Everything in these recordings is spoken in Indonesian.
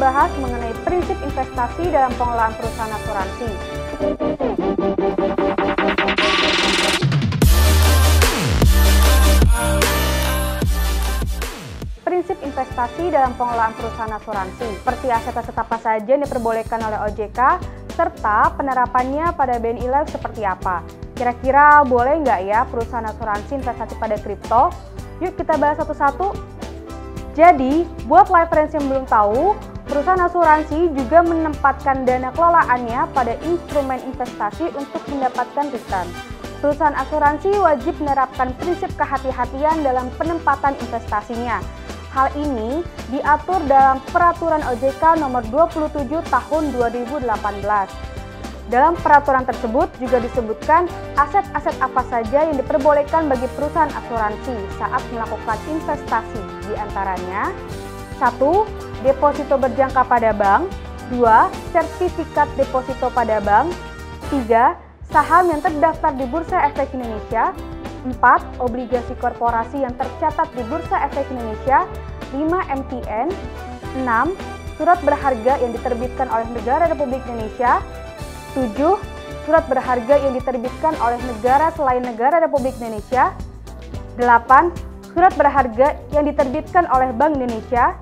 membahas mengenai prinsip investasi dalam pengelolaan perusahaan asuransi. Prinsip investasi dalam pengelolaan perusahaan asuransi, seperti aset-aset apa saja yang diperbolehkan oleh OJK, serta penerapannya pada BNI Life seperti apa. Kira-kira boleh nggak ya perusahaan asuransi investasi pada kripto? Yuk kita bahas satu-satu. Jadi, buat live friends yang belum tahu, perusahaan asuransi juga menempatkan dana kelolaannya pada instrumen investasi untuk mendapatkan return. Perusahaan asuransi wajib menerapkan prinsip kehati-hatian dalam penempatan investasinya. Hal ini diatur dalam Peraturan OJK Nomor 27 Tahun 2018. Dalam peraturan tersebut juga disebutkan aset-aset apa saja yang diperbolehkan bagi perusahaan asuransi saat melakukan investasi, di antaranya 1. Deposito berjangka pada bank, 2. Sertifikat deposito pada bank, 3. Saham yang terdaftar di Bursa Efek Indonesia, 4. Obligasi korporasi yang tercatat di Bursa Efek Indonesia, 5. MTN, 6. Surat berharga yang diterbitkan oleh Negara Republik Indonesia, 7. Surat berharga yang diterbitkan oleh negara selain Negara Republik Indonesia, 8. Surat berharga yang diterbitkan oleh Bank Indonesia,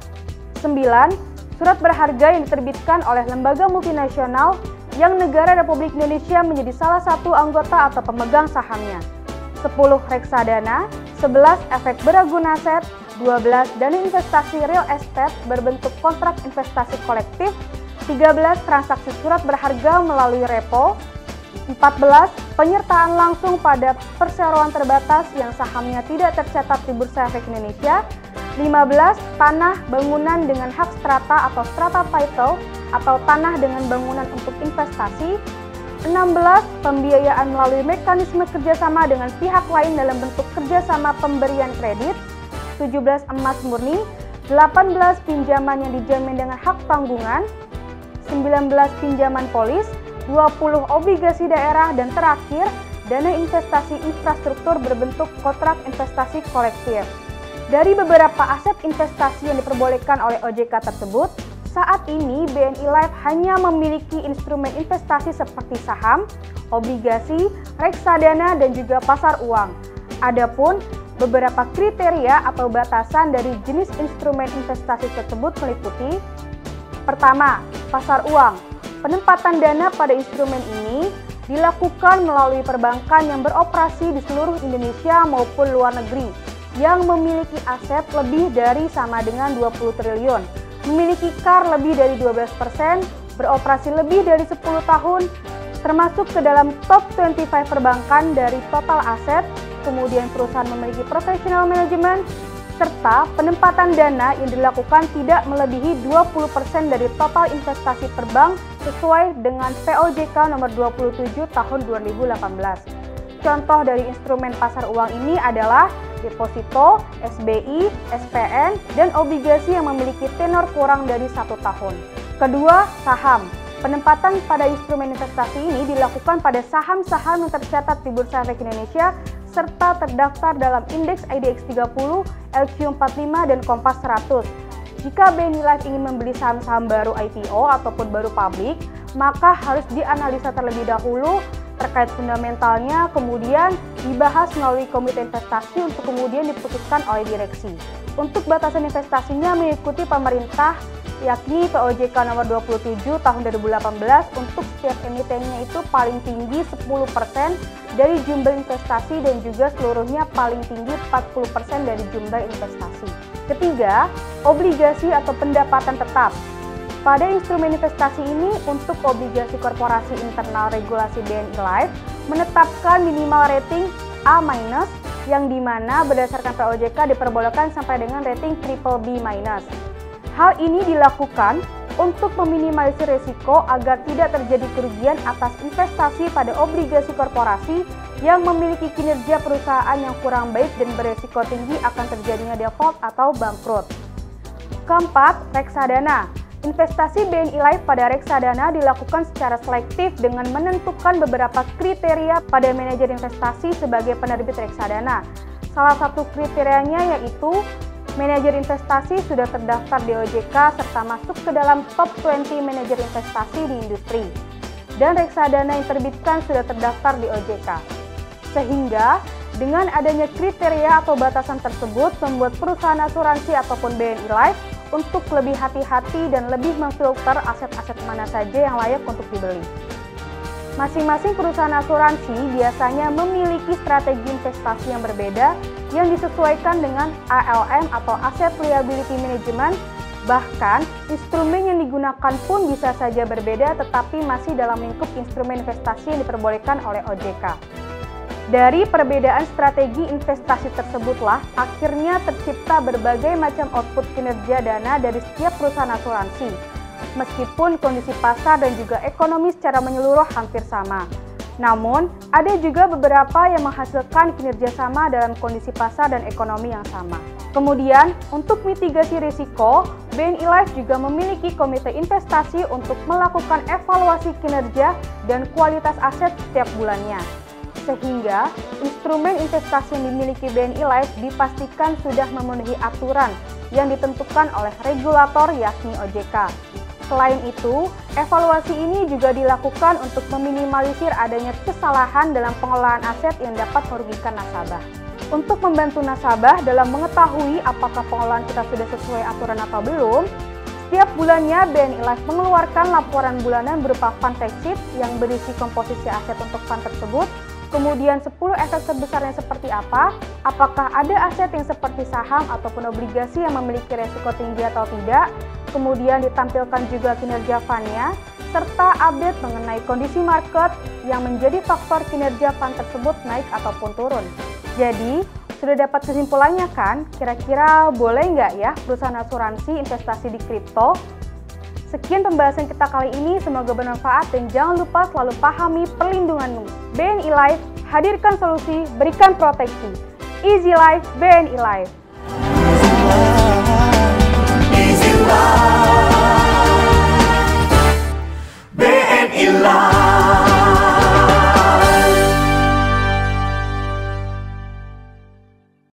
9. Surat berharga yang diterbitkan oleh lembaga multinasional yang Negara Republik Indonesia menjadi salah satu anggota atau pemegang sahamnya, 10. Reksadana, 11. Efek beraguna aset, 12. Dana investasi real estate berbentuk kontrak investasi kolektif, 13. Transaksi surat berharga melalui repo, 14. Penyertaan langsung pada perseroan terbatas yang sahamnya tidak tercatat di Bursa Efek Indonesia, 15. Tanah bangunan dengan hak strata atau strata title atau tanah dengan bangunan untuk investasi, 16. Pembiayaan melalui mekanisme kerjasama dengan pihak lain dalam bentuk kerjasama pemberian kredit, 17. Emas murni, 18. Pinjaman yang dijamin dengan hak tanggungan, 19. Pinjaman polis, 20. Obligasi daerah, dan terakhir, dana investasi infrastruktur berbentuk kontrak investasi kolektif. Dari beberapa aset investasi yang diperbolehkan oleh OJK tersebut, saat ini BNI Life hanya memiliki instrumen investasi seperti saham, obligasi, reksadana, dan juga pasar uang. Adapun beberapa kriteria atau batasan dari jenis instrumen investasi tersebut meliputi: pertama, pasar uang. Penempatan dana pada instrumen ini dilakukan melalui perbankan yang beroperasi di seluruh Indonesia maupun luar negeri, yang memiliki aset lebih dari sama dengan 20 triliun, memiliki CAR lebih dari 12%, beroperasi lebih dari 10 tahun, termasuk ke dalam top 25 perbankan dari total aset, kemudian perusahaan memiliki professional management, serta penempatan dana yang dilakukan tidak melebihi 20% dari total investasi per bank sesuai dengan POJK nomor 27 tahun 2018. Contoh dari instrumen pasar uang ini adalah deposito, SBI, SPN, dan obligasi yang memiliki tenor kurang dari 1 tahun. Kedua, saham. Penempatan pada instrumen investasi ini dilakukan pada saham-saham yang tercatat di Bursa Efek Indonesia serta terdaftar dalam indeks IDX 30, LQ45, dan Kompas 100. Jika BNI Life ingin membeli saham-saham baru IPO ataupun baru publik, maka harus dianalisa terlebih dahulu terkait fundamentalnya, kemudian dibahas melalui komite investasi untuk kemudian diputuskan oleh direksi. Untuk batasan investasinya mengikuti pemerintah, yakni POJK nomor 27 tahun 2018 untuk setiap emitennya itu paling tinggi 10% dari jumlah investasi dan juga seluruhnya paling tinggi 40% dari jumlah investasi. Ketiga, obligasi atau pendapatan tetap. Pada instrumen investasi ini, untuk obligasi korporasi internal regulasi BNI Life menetapkan minimal rating A- yang dimana berdasarkan POJK diperbolehkan sampai dengan rating BBB-. Hal ini dilakukan untuk meminimalisir risiko agar tidak terjadi kerugian atas investasi pada obligasi korporasi yang memiliki kinerja perusahaan yang kurang baik dan beresiko tinggi akan terjadinya default atau bangkrut. Keempat, reksadana. Investasi BNI Life pada reksadana dilakukan secara selektif dengan menentukan beberapa kriteria pada manajer investasi sebagai penerbit reksadana. Salah satu kriterianya yaitu Manajer investasi sudah terdaftar di OJK serta masuk ke dalam top 20 manajer investasi di industri. Dan reksadana yang terbitkan sudah terdaftar di OJK. Sehingga dengan adanya kriteria atau batasan tersebut membuat perusahaan asuransi ataupun BNI Life untuk lebih hati-hati dan lebih memfilter aset-aset mana saja yang layak untuk dibeli. Masing-masing perusahaan asuransi biasanya memiliki strategi investasi yang berbeda yang disesuaikan dengan ALM atau Asset Liability Management. Bahkan, instrumen yang digunakan pun bisa saja berbeda tetapi masih dalam lingkup instrumen investasi yang diperbolehkan oleh OJK. Dari perbedaan strategi investasi tersebutlah akhirnya tercipta berbagai macam output kinerja dana dari setiap perusahaan asuransi. Meskipun kondisi pasar dan juga ekonomi secara menyeluruh hampir sama. Namun, ada juga beberapa yang menghasilkan kinerja sama dalam kondisi pasar dan ekonomi yang sama. Kemudian, untuk mitigasi risiko, BNI Life juga memiliki komite investasi untuk melakukan evaluasi kinerja dan kualitas aset setiap bulannya. Sehingga, instrumen investasi yang dimiliki BNI Life dipastikan sudah memenuhi aturan yang ditentukan oleh regulator yakni OJK. Selain itu, evaluasi ini juga dilakukan untuk meminimalisir adanya kesalahan dalam pengelolaan aset yang dapat merugikan nasabah. Untuk membantu nasabah dalam mengetahui apakah pengelolaan kita sudah sesuai aturan atau belum, setiap bulannya BNI Life mengeluarkan laporan bulanan berupa fund fact sheet yang berisi komposisi aset untuk fund tersebut, kemudian 10 efek terbesarnya seperti apa, apakah ada aset yang seperti saham ataupun obligasi yang memiliki resiko tinggi atau tidak, kemudian ditampilkan juga kinerja fund-nya, serta update mengenai kondisi market yang menjadi faktor kinerja fund tersebut naik ataupun turun. Jadi, sudah dapat kesimpulannya kan? Kira-kira boleh nggak ya perusahaan asuransi investasi di kripto? Sekian pembahasan kita kali ini, semoga bermanfaat dan jangan lupa selalu pahami perlindunganmu. BNI Life, hadirkan solusi, berikan proteksi. Easy Life, BNI Life. Easy Life.